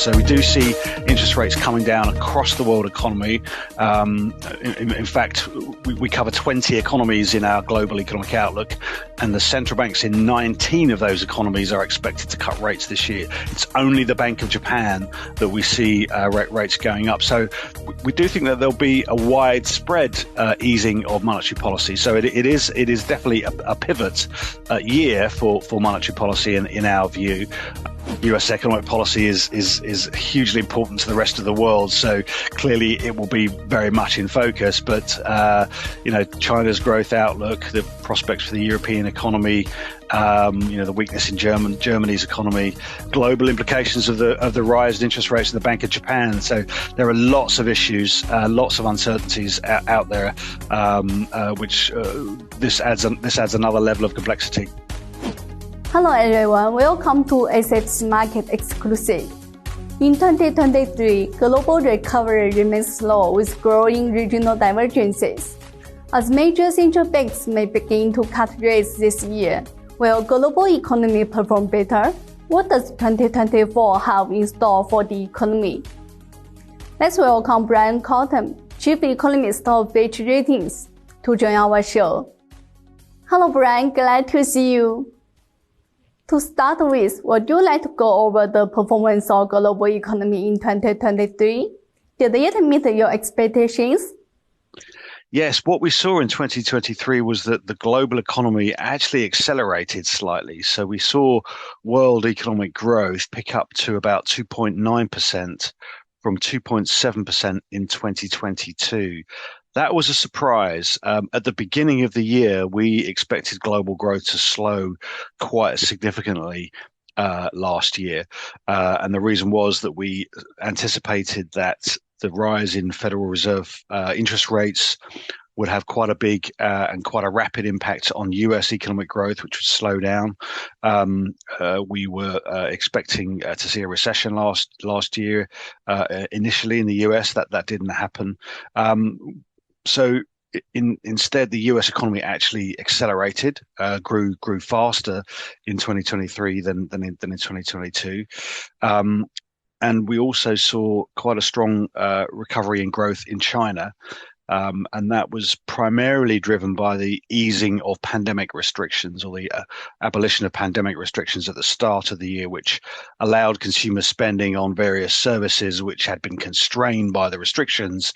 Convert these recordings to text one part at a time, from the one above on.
So we do see interest rates coming down across the world economy. In fact, we cover 20 economies in our global economic outlook, and the central banks in 19 of those economies are expected to cut rates this year. It's only the Bank of Japan that we see rates going up. So we do think that there'll be a widespread easing of monetary policy. So it is definitely a pivot year for monetary policy in our view. US economic policy is hugely important to the rest of the world, so clearly it will be very much in focus. But China's growth outlook, the prospects for the European economy, the weakness in Germany's economy, global implications of the rise in interest rates of the Bank of Japan. So there are lots of issues, lots of uncertainties out there, which this adds another level of complexity. Hello everyone, welcome to SFC Market Exclusive. In 2023, global recovery remains slow with growing regional divergences. As major central banks may begin to cut rates this year, will global economy perform better? What does 2024 have in store for the economy? Let's welcome Brian Coulton, Chief Economist of Fitch Ratings, to join our show. Hello Brian, glad to see you. To start with, would you like to go over the performance of global economy in 2023? Did it meet your expectations? Yes, what we saw in 2023 was that the global economy actually accelerated slightly. So we saw world economic growth pick up to about 2.9% from 2.7% in 2022. That was a surprise. At the beginning of the year, we expected global growth to slow quite significantly last year. And the reason was that we anticipated that the rise in Federal Reserve interest rates would have quite a big and quite a rapid impact on US economic growth, which would slow down. We were expecting to see a recession last year initially in the US. That didn't happen. So instead, the US economy actually accelerated, grew faster in 2023 than in 2022. And we also saw quite a strong recovery in growth in China. And that was primarily driven by the easing of pandemic restrictions, or the abolition of pandemic restrictions at the start of the year, which allowed consumer spending on various services which had been constrained by the restrictions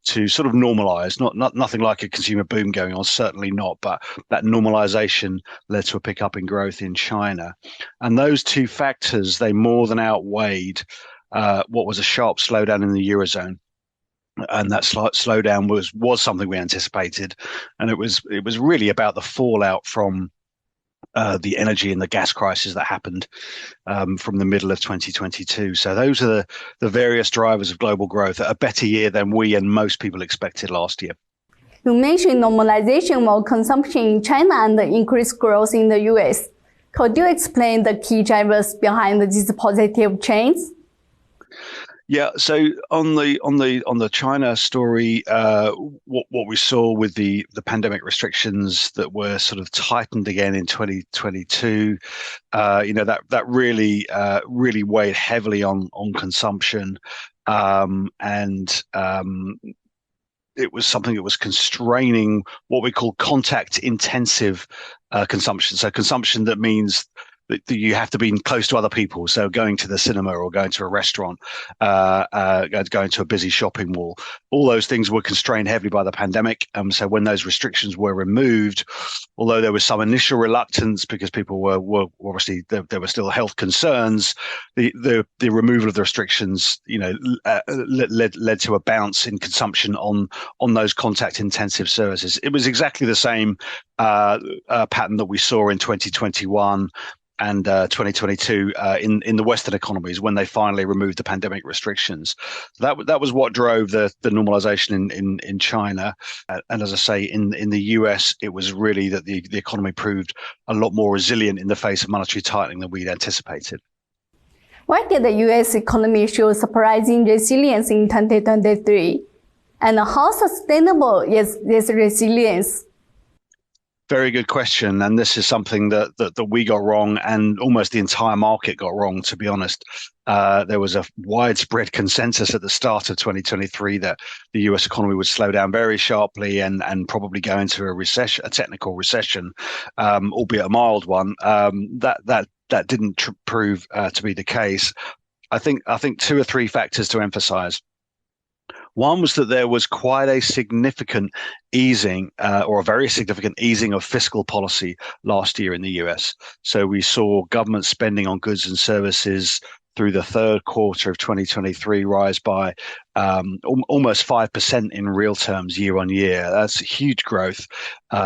to sort of normalize. Nothing like a consumer boom going on, certainly not, but that normalization led to a pickup in growth in China. And those two factors, they more than outweighed what was a sharp slowdown in the Eurozone. And that slowdown was something we anticipated, and it was really about the fallout from the energy and the gas crisis that happened from the middle of 2022. So those are the various drivers of global growth. A better year than we and most people expected last year. You mentioned normalization of consumption in China and the increased growth in the US. Could you explain the key drivers behind these positive trends? Yeah, so on the China story, what we saw with the pandemic restrictions that were sort of tightened again in 2022, that really weighed heavily on consumption, and it was something that was constraining what we call contact intensive consumption. So consumption that means that you have to be close to other people. So going to the cinema or going to a restaurant, going to a busy shopping mall, all those things were constrained heavily by the pandemic. So when those restrictions were removed, although there was some initial reluctance because people were obviously, there were still health concerns, the removal of the restrictions, led to a bounce in consumption on those contact intensive services. It was exactly the same pattern that we saw in 2021 and 2022 in the Western economies when they finally removed the pandemic restrictions. That was what drove the normalization in China. And as I say, in the US, it was really that the economy proved a lot more resilient in the face of monetary tightening than we'd anticipated. Why did the US economy show surprising resilience in 2023? And how sustainable is this resilience? Very good question, and this is something that we got wrong, and almost the entire market got wrong. To be honest, there was a widespread consensus at the start of 2023 that the U.S. economy would slow down very sharply and probably go into a recession, a technical recession, albeit a mild one. That didn't prove to be the case. I think two or three factors to emphasize. One was that there was quite a significant easing, or a very significant easing of fiscal policy last year in the US. So we saw government spending on goods and services through the third quarter of 2023 rise by almost 5% in real terms year on year. That's huge growth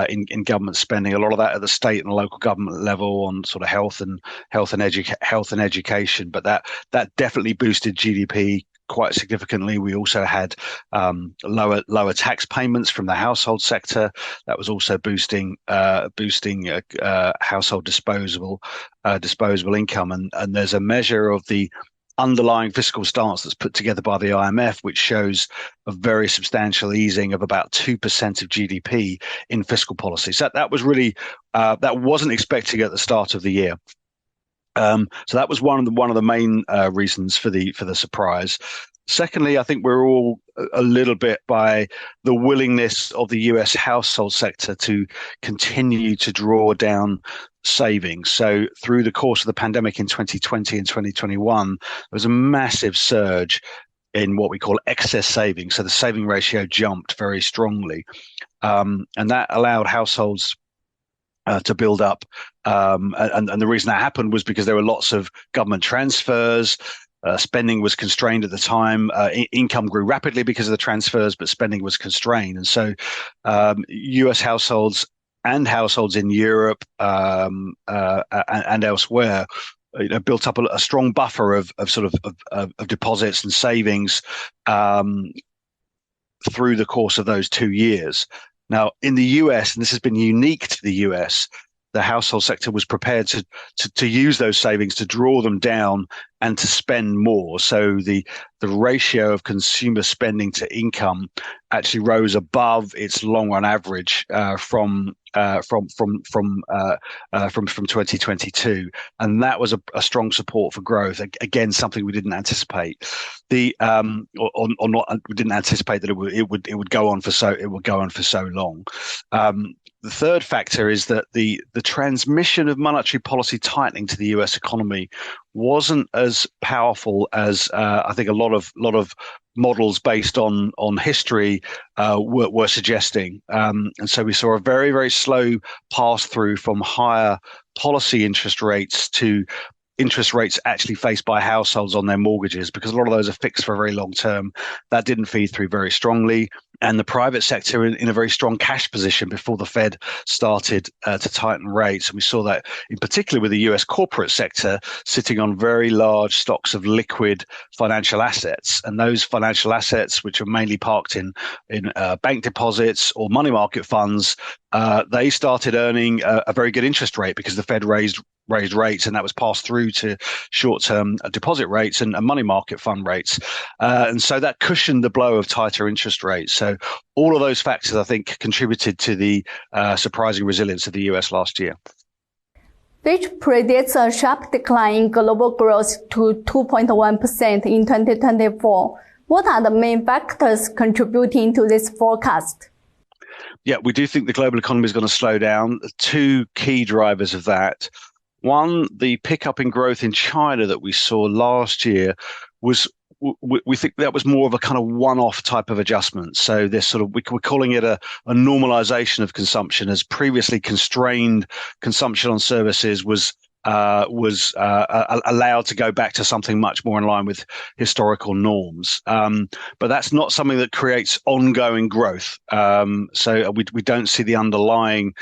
in government spending. A lot of that at the state and local government level on sort of health and education. But that definitely boosted GDP quite significantly. We also had lower tax payments from the household sector. That was also boosting household disposable income. And there's a measure of the underlying fiscal stance that's put together by the IMF, which shows a very substantial easing of about 2% of GDP in fiscal policy. So that was really that wasn't expected at the start of the year. So that was one of the main reasons for the surprise. Secondly, I think we're all a little bit by the willingness of the US household sector to continue to draw down savings. So through the course of the pandemic in 2020 and 2021, there was a massive surge in what we call excess savings. So the saving ratio jumped very strongly, and that allowed households to build up. And the reason that happened was because there were lots of government transfers. Spending was constrained at the time. Income grew rapidly because of the transfers, but spending was constrained. And so US households and households in Europe and elsewhere built up a strong buffer of deposits and savings through the course of those 2 years. Now, in the US, and this has been unique to the US, the household sector was prepared to use those savings to draw them down and to spend more. So the ratio of consumer spending to income actually rose above its long run average from 2022, and that was a strong support for growth. Again, something we didn't anticipate. We didn't anticipate that it would go on for so long. The third factor is that the transmission of monetary policy tightening to the US economy wasn't as powerful as I think a lot of models based on history were suggesting. And so we saw a very, very slow pass through from higher policy interest rates to interest rates actually faced by households on their mortgages, because a lot of those are fixed for a very long term. That didn't feed through very strongly. And the private sector in a very strong cash position before the Fed started to tighten rates. And we saw that in particular with the US corporate sector sitting on very large stocks of liquid financial assets. And those financial assets, which are mainly parked in bank deposits or money market funds, they started earning a very good interest rate because the Fed raised rates, and that was passed through to short-term deposit rates and money market fund rates. And so that cushioned the blow of tighter interest rates. So all of those factors, I think, contributed to the surprising resilience of the US last year. Fitch predicts a sharp decline in global growth to 2.1% in 2024. What are the main factors contributing to this forecast? Yeah, we do think the global economy is going to slow down. Two key drivers of that. One, the pickup in growth in China that we saw last year we think that was more of a kind of one-off type of adjustment. So this we're calling it a normalization of consumption, as previously constrained consumption on services was allowed to go back to something much more in line with historical norms. But that's not something that creates ongoing growth. So we don't see the underlying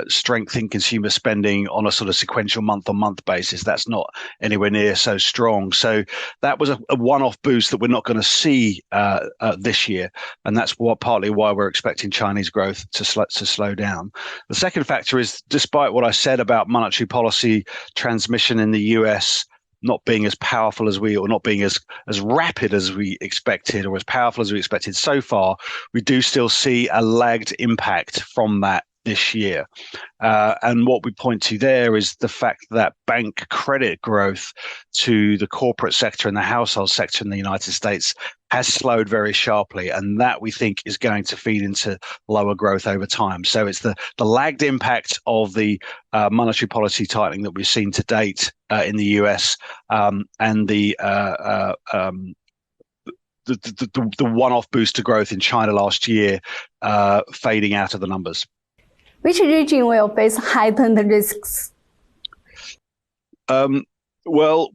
strength in consumer spending on a sort of sequential month-on-month basis. That's not anywhere near so strong. So that was a one-off boost that we're not going to see this year. And that's partly why we're expecting Chinese growth to slow down. The second factor is, despite what I said about monetary policy transmission in the US not being as powerful as or not being as rapid as we expected, or as powerful as we expected so far, we do still see a lagged impact from that this year. And what we point to there is the fact that bank credit growth to the corporate sector and the household sector in the United States has slowed very sharply. And that we think is going to feed into lower growth over time. So it's the lagged impact of the monetary policy tightening that we've seen to date in the US and the one-off boost to growth in China last year fading out of the numbers. Which region will face heightened risks? Well,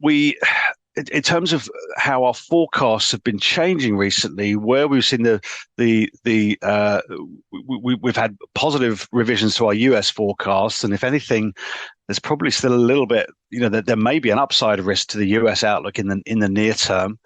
in terms of how our forecasts have been changing recently, where we've seen we've had positive revisions to our US forecasts, and if anything, there's probably still a little bit, that there may be an upside risk to the US outlook in the near term,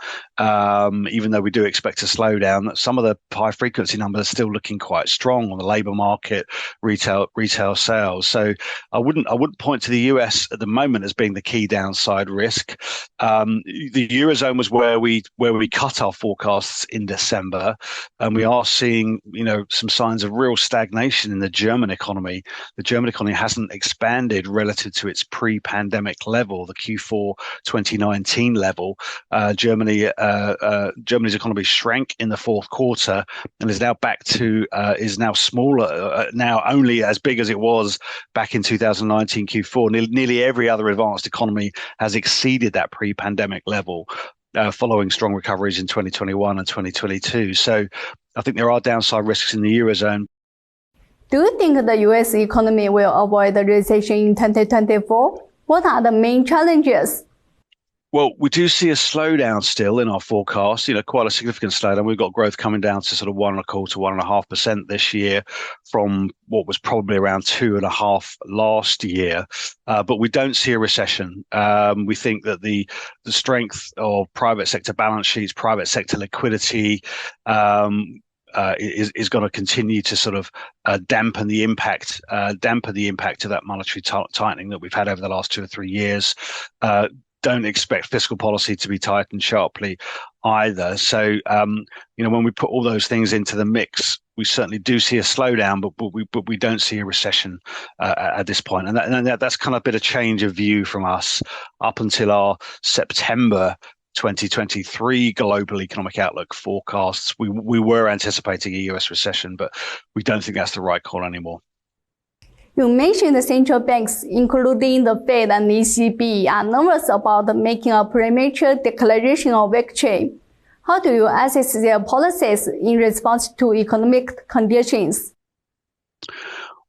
even though we do expect a slowdown. Some of the high frequency numbers are still looking quite strong on the labor market, retail sales. So I wouldn't point to the US at the moment as being the key downside risk. The Eurozone was where we cut our forecasts in December, and we are seeing some signs of real stagnation in the German economy. The German economy hasn't expanded relative to its pre-pandemic level, the Q4 2019 level. Germany's economy shrank in the fourth quarter and is now smaller, now only as big as it was back in 2019 Q4. Nearly every other advanced economy has exceeded that pre-pandemic level, following strong recoveries in 2021 and 2022. So I think there are downside risks in the Eurozone. Do you think the U.S. economy will avoid the recession in 2024? What are the main challenges? Well, we do see a slowdown still in our forecast, quite a significant slowdown. We've got growth coming down to sort of 1.25% to 1.5% this year from what was probably around 2.5% last year. But we don't see a recession. We think that the strength of private sector balance sheets, private sector liquidity, is going to continue to sort of dampen the impact of that monetary tightening that we've had over the last 2 or 3 years. Don't expect fiscal policy to be tightened sharply either. So, when we put all those things into the mix, we certainly do see a slowdown, but we don't see a recession at this point. And that's kind of been a change of view from us up until our September 2023 global economic outlook forecasts. We were anticipating a US recession, but we don't think that's the right call anymore. You mentioned the central banks, including the Fed and ECB, are nervous about making a premature declaration of victory. How do you assess their policies in response to economic conditions?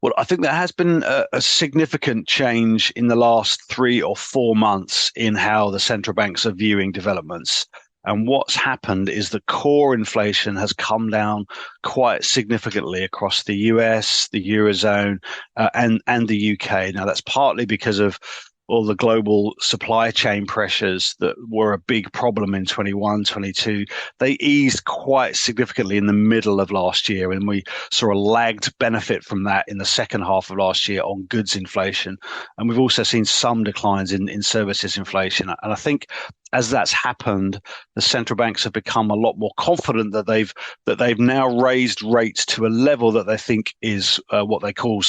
Well, I think there has been a significant change in the last 3 or 4 months in how the central banks are viewing developments. And what's happened is the core inflation has come down quite significantly across the US, the Eurozone, and the UK. Now, that's partly because of all the global supply chain pressures that were a big problem in 21, 22. They eased quite significantly in the middle of last year, and we saw a lagged benefit from that in the second half of last year on goods inflation. And we've also seen some declines in services inflation. And I think as that's happened, the central banks have become a lot more confident that they've now raised rates to a level that they think is what they call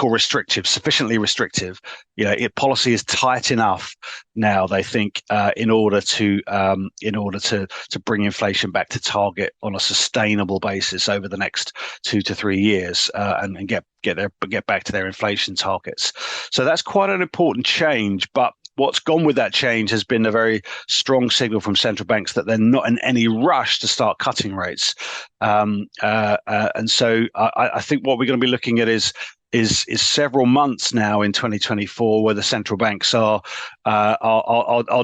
restrictive, sufficiently restrictive. Policy is tight enough now, they think, in order to bring inflation back to target on a sustainable basis over the next 2 to 3 years, and get back to their inflation targets. So that's quite an important change, but what's gone with that change has been a very strong signal from central banks that they're not in any rush to start cutting rates. And so I think what we're going to be looking at is several months now in 2024 where the central banks are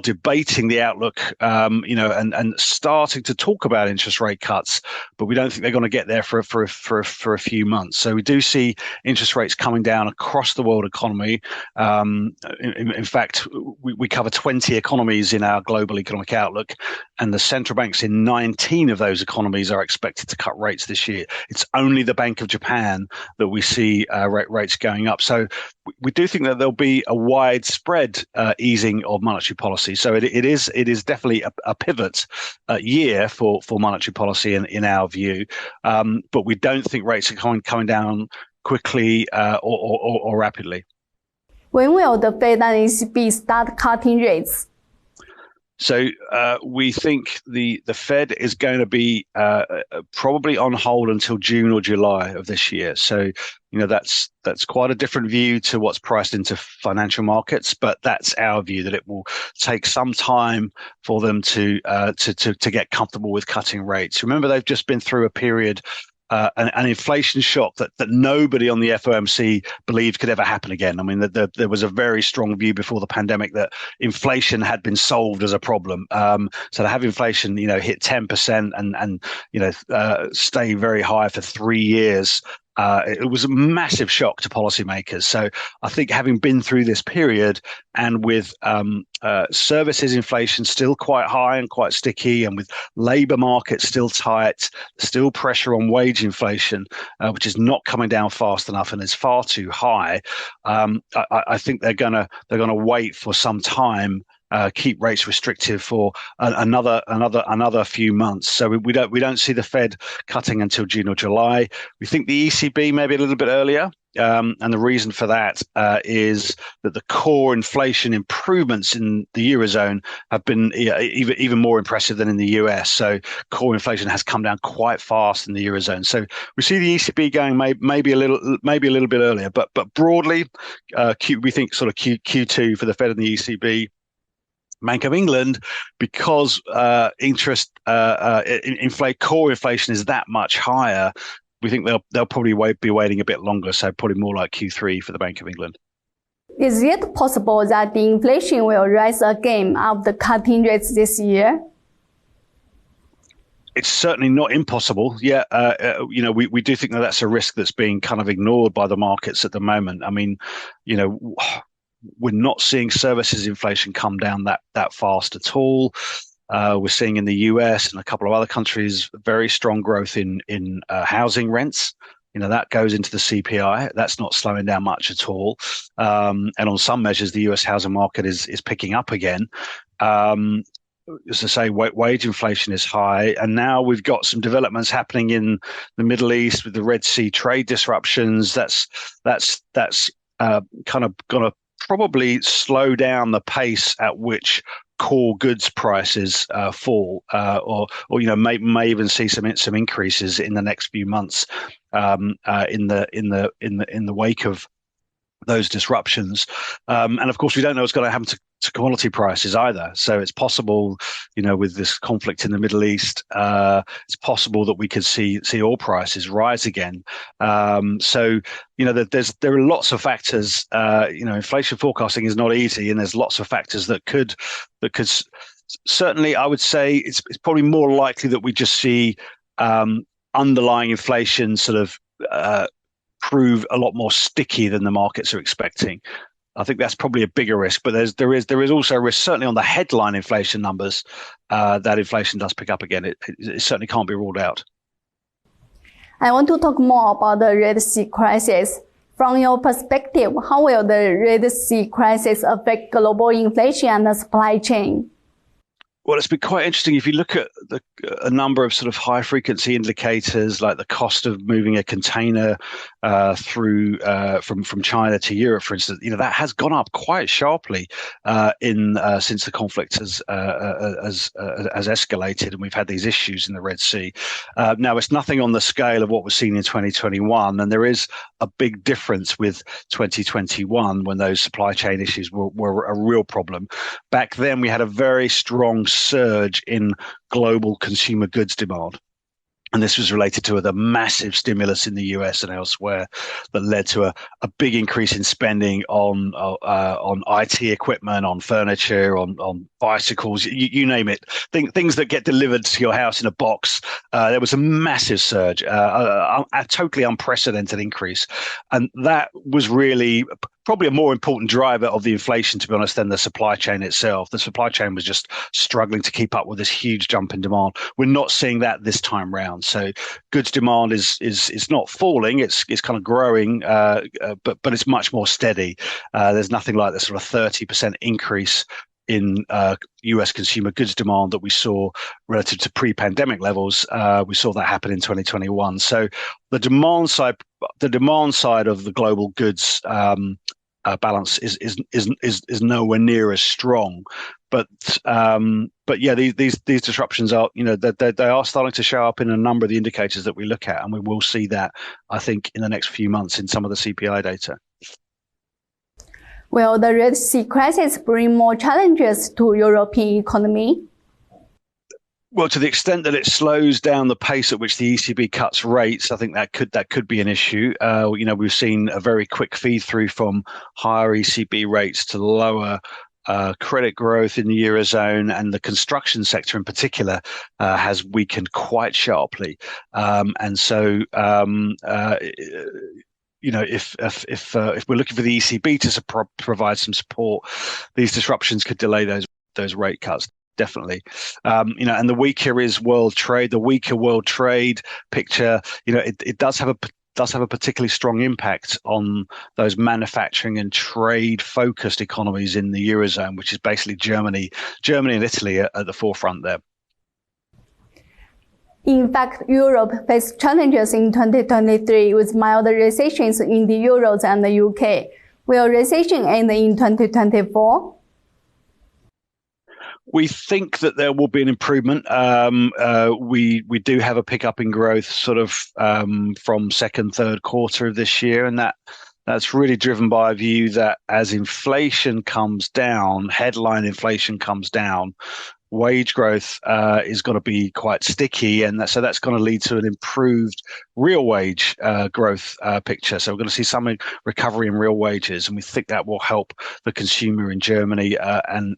debating the outlook, and starting to talk about interest rate cuts, but we don't think they're going to get there for a few months. So we do see interest rates coming down across the world economy. In fact, we cover 20 economies in our global economic outlook, and the central banks in 19 of those economies are expected to cut rates this year. It's only the Bank of Japan that we see rates going up. So we do think that there'll be a widespread easing of monetary policy. So it is definitely a pivot year for monetary policy in our view. But we don't think rates are coming down quickly or rapidly. When will the Fed and ECB start cutting rates? So we think the Fed is going to be probably on hold until June or July of this year. So that's quite a different view to what's priced into financial markets, but that's our view, that it will take some time for them to get comfortable with cutting rates. Remember, they've just been through a period. An inflation shock that nobody on the FOMC believed could ever happen again. I mean, there was a very strong view before the pandemic that inflation had been solved as a problem. So to have inflation, hit 10% and stay very high for 3 years. It was a massive shock to policymakers. So I think having been through this period and with services inflation still quite high and quite sticky, and with labour markets still tight, still pressure on wage inflation, which is not coming down fast enough and is far too high, I think they're gonna wait for some time. Keep rates restrictive for another few months. So we don't see the Fed cutting until June or July. We think the ECB maybe a little bit earlier. And the reason for that is that the core inflation improvements in the Eurozone have been even more impressive than in the US. So core inflation has come down quite fast in the Eurozone. So we see the ECB going maybe a little bit earlier, but broadly, we think sort of Q2 for the Fed and the ECB. Bank of England, because core inflation is that much higher, we think they'll probably be waiting a bit longer. So probably more like Q3 for the Bank of England. Is it possible that the inflation will rise again after cutting rates this year? It's certainly not impossible. Yeah, we do think that that's a risk that's being kind of ignored by the markets at the moment. I mean, we're not seeing services inflation come down that fast at all. We're seeing in the US and a couple of other countries very strong growth in housing rents. That goes into the CPI. That's not slowing down much at all. And on some measures, the US housing market is picking up again. As I say, wage inflation is high, and now we've got some developments happening in the Middle East with the Red Sea trade disruptions. That's kind of going to probably slow down the pace at which core goods prices fall, or may even see some increases in the next few months in the wake of those disruptions. And of course, we don't know what's going to happen to commodity prices either. So it's possible, with this conflict in the Middle East, it's possible that we could see oil prices rise again. So there are lots of factors. Inflation forecasting is not easy, and there's lots of factors that could certainly, I would say it's probably more likely that we just see underlying inflation sort of prove a lot more sticky than the markets are expecting. I think that's probably a bigger risk, but there is also a risk, certainly on the headline inflation numbers, that inflation does pick up again. It certainly can't be ruled out. I want to talk more about the Red Sea crisis. From your perspective, how will the Red Sea crisis affect global inflation and the supply chain? Well, it's been quite interesting. If you look at a number of sort of high frequency indicators, like the cost of moving a container through from China to Europe, for instance, that has gone up quite sharply since the conflict has escalated, and we've had these issues in the Red Sea. Now, it's nothing on the scale of what was seen in 2021, and there is a big difference with 2021 when those supply chain issues were a real problem. Back then, we had a very strong surge in global consumer goods demand. And this was related to the massive stimulus in the US and elsewhere that led to a big increase in spending on IT equipment, on furniture, on bicycles, you name it, things that get delivered to your house in a box. There was a massive surge, a totally unprecedented increase. And that was really probably a more important driver of the inflation, to be honest, than the supply chain itself. The supply chain was just struggling to keep up with this huge jump in demand. We're not seeing that this time round. So goods demand is not falling; it's kind of growing, but it's much more steady. There's nothing like the sort of 30% increase in US consumer goods demand that we saw relative to pre-pandemic levels. We saw that happen in 2021. So the demand side of the global goods balance is nowhere near as strong. But yeah, these disruptions are, they are starting to show up in a number of the indicators that we look at, and we will see that, I think, in the next few months in some of the CPI data. Will the Red Sea crisis bring more challenges to European economy? Well, to the extent that it slows down the pace at which the ECB cuts rates, I think that could be an issue. We've seen a very quick feed through from higher ECB rates to lower credit growth in the Eurozone, and the construction sector in particular has weakened quite sharply. If we're looking for the ECB to provide some support, these disruptions could delay those rate cuts. Definitely. And the weaker world trade picture, it does have a particularly strong impact on those manufacturing and trade focused economies in the Eurozone, which is basically Germany and Italy at the forefront there. In fact, Europe faced challenges in 2023 with milder recessions in the Eurozone and the UK. Will recession end in 2024? We think that there will be an improvement. We do have a pickup in growth sort of from second, third quarter of this year, and that's really driven by a view that as inflation comes down, headline inflation comes down, wage growth is going to be quite sticky, and so that's going to lead to an improved real wage growth picture. So we're going to see some recovery in real wages, and we think that will help the consumer in Germany and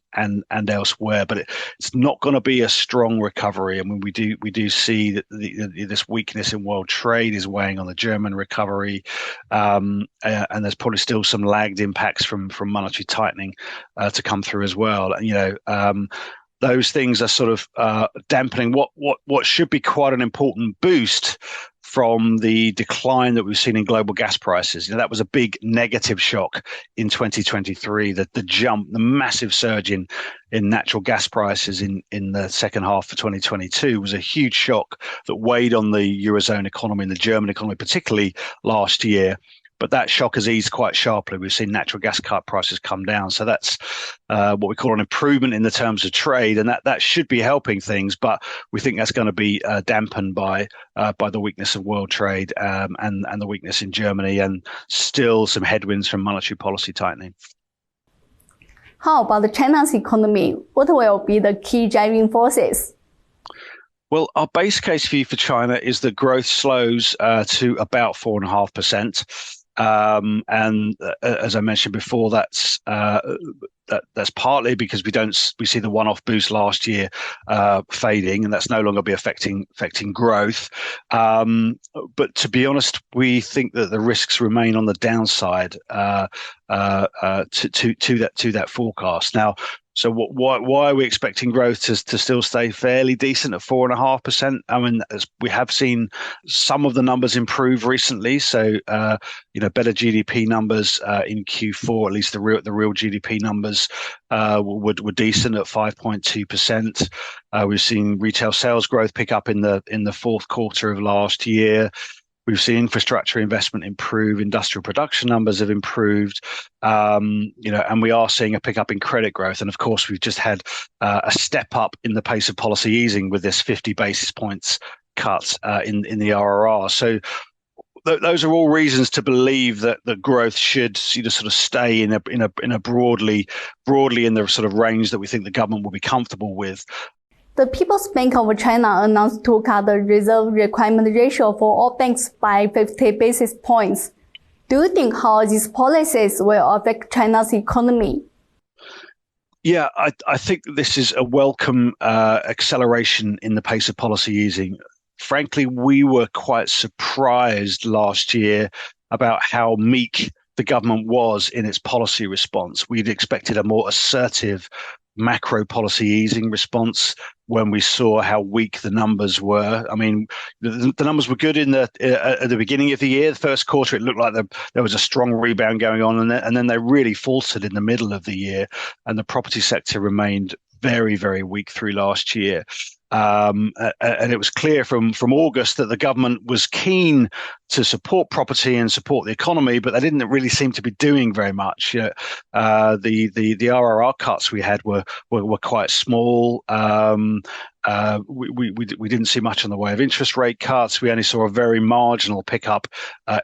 elsewhere. But it's not going to be a strong recovery. I mean, we do see that this weakness in world trade is weighing on the German recovery, and there's probably still some lagged impacts from monetary tightening to come through as well. And those things are sort of dampening what should be quite an important boost from the decline that we've seen in global gas prices. That was a big negative shock in 2023. The massive surge in natural gas prices in the second half of 2022 was a huge shock that weighed on the Eurozone economy and the German economy, particularly last year. But that shock has eased quite sharply. We've seen natural gas prices come down. So that's what we call an improvement in the terms of trade. And that should be helping things. But we think that's going to be dampened by the weakness of world trade and the weakness in Germany, and still some headwinds from monetary policy tightening. How about China's economy? What will be the key driving forces? Well, our base case view for China is that growth slows to about 4.5%. And as I mentioned before, that's partly because we see the one-off boost last year fading, and that's no longer be affecting growth. But to be honest, we think that the risks remain on the downside to that forecast. Now, so why are we expecting growth to still stay fairly decent at 4.5%? I mean, we have seen some of the numbers improve recently. So, better GDP numbers in Q4, at least the real GDP numbers were decent at 5.2%. We've seen retail sales growth pick up in the fourth quarter of last year. We've seen infrastructure investment improve, industrial production numbers have improved, and we are seeing a pickup in credit growth. And of course, we've just had a step up in the pace of policy easing with this 50 basis points cut in the RRR. So those are all reasons to believe that the growth should sort of stay in a broadly in the sort of range that we think the government will be comfortable with. The People's Bank of China announced to cut the reserve requirement ratio for all banks by 50 basis points. Do you think how these policies will affect China's economy? Yeah, I think this is a welcome acceleration in the pace of policy easing. Frankly, we were quite surprised last year about how meek the government was in its policy response. We'd expected a more assertive macro policy easing response when we saw how weak the numbers were. I mean, the numbers were good in at the beginning of the year. The first quarter, it looked like there was a strong rebound going on, and then they really faltered in the middle of the year, and the property sector remained very, very weak through last year. And it was clear from August that the government was keen to support property and support the economy, but they didn't really seem to be doing very much. The RRR cuts we had were quite small. We didn't see much in the way of interest rate cuts. We only saw a very marginal pickup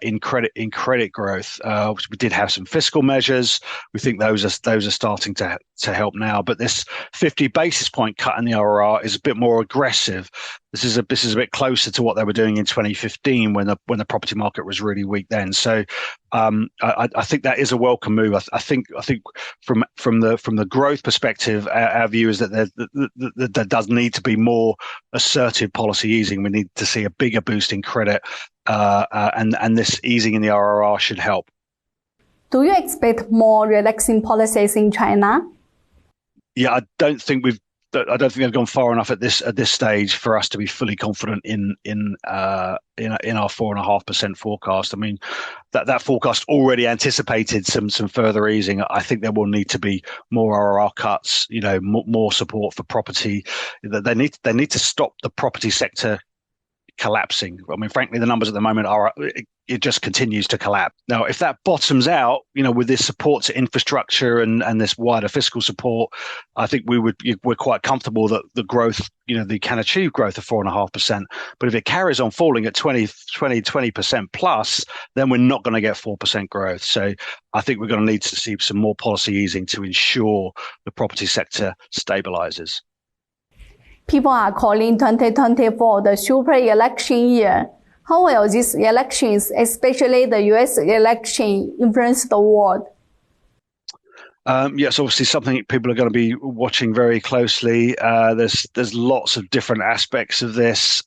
in credit growth. We did have some fiscal measures. We think those are starting to help now. But this 50 basis point cut in the RRR is a bit more aggressive. This is a bit closer to what they were doing in 2015 when the property market was really weak then. So I think that is a welcome move. I think from the growth perspective, our view is that there does need to be more assertive policy easing. We need to see a bigger boost in credit, and this easing in the RRR should help. Do you expect more relaxing policies in China? Yeah, I don't think they've gone far enough at this stage for us to be fully confident in our 4.5% forecast. I mean, that forecast already anticipated some further easing. I think there will need to be more RRR cuts, more support for property. They need to stop the property sector collapsing. I mean, frankly, the numbers at the moment it just continues to collapse. Now, if that bottoms out, with this support to infrastructure and this wider fiscal support, I think we're quite comfortable that the growth, they can achieve growth of 4.5%. But if it carries on falling at 20% plus, then we're not going to get 4% growth. So I think we're going to need to see some more policy easing to ensure the property sector stabilizes. People are calling 2024 the super election year. How will these elections, especially the US election, influence the world? Yes, obviously something people are going to be watching very closely. There's lots of different aspects of this.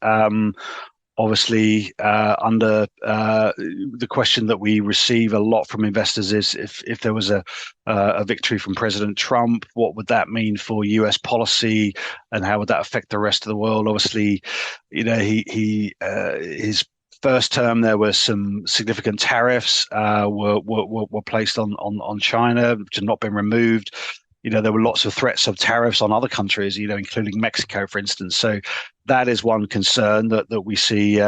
Obviously, under the question that we receive a lot from investors is if there was a victory from President Trump, what would that mean for US policy and how would that affect the rest of the world? Obviously, his first term there were some significant tariffs were placed on China, which have not been removed. There were lots of threats of tariffs on other countries, including Mexico, for instance. So that is one concern that we see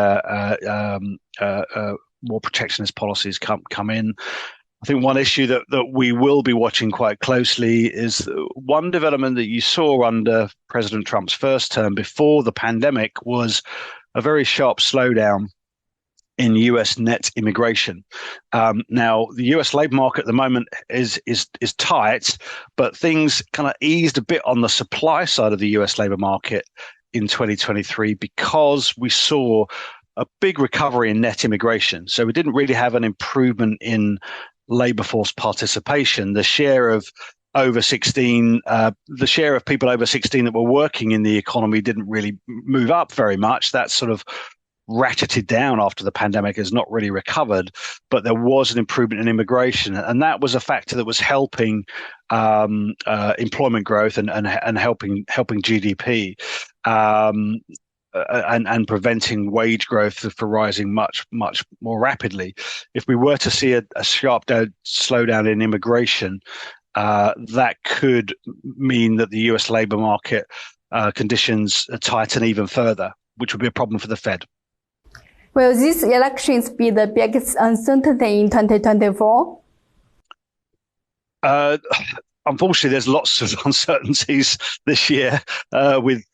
more protectionist policies come in. I think one issue that we will be watching quite closely is one development that you saw under President Trump's first term before the pandemic was a very sharp slowdown in US net immigration. Now, the US labor market at the moment is tight, but things kind of eased a bit on the supply side of the US labor market in 2023 because we saw a big recovery in net immigration. So we didn't really have an improvement in labor force participation. The share of over 16, the share of people over 16 that were working in the economy didn't really move up very much. That sort of ratcheted down after the pandemic, has not really recovered, but there was an improvement in immigration, and that was a factor that was helping employment growth and helping GDP and preventing wage growth for rising much more rapidly. If we were to see a sharp slowdown in immigration, that could mean that the US labor market conditions tighten even further, which would be a problem for the Fed. Will these elections be the biggest uncertainty in 2024? Unfortunately, there's lots of uncertainties this year with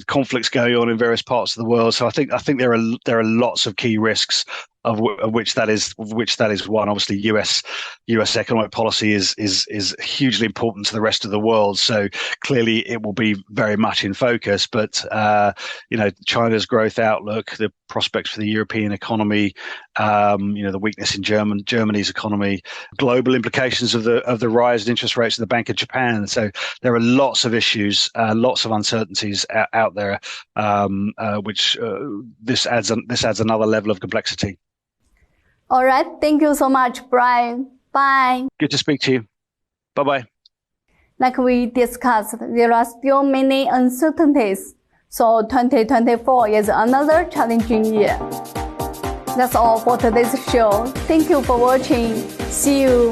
conflicts going on in various parts of the world. So I think there are lots of key risks of which that is one. Obviously, US economic policy is hugely important to the rest of the world. So clearly, it will be very much in focus. But China's growth outlook, the prospects for the European economy, the weakness in Germany's economy, global implications of the rise in interest rates of the Bank of Japan. So there are lots of issues, lots of uncertainties out there, which this adds another level of complexity. All right. Thank you so much, Brian. Bye. Good to speak to you. Bye-bye. Like we discussed, there are still many uncertainties, so 2024 is another challenging year. That's all for today's show. Thank you for watching. See you.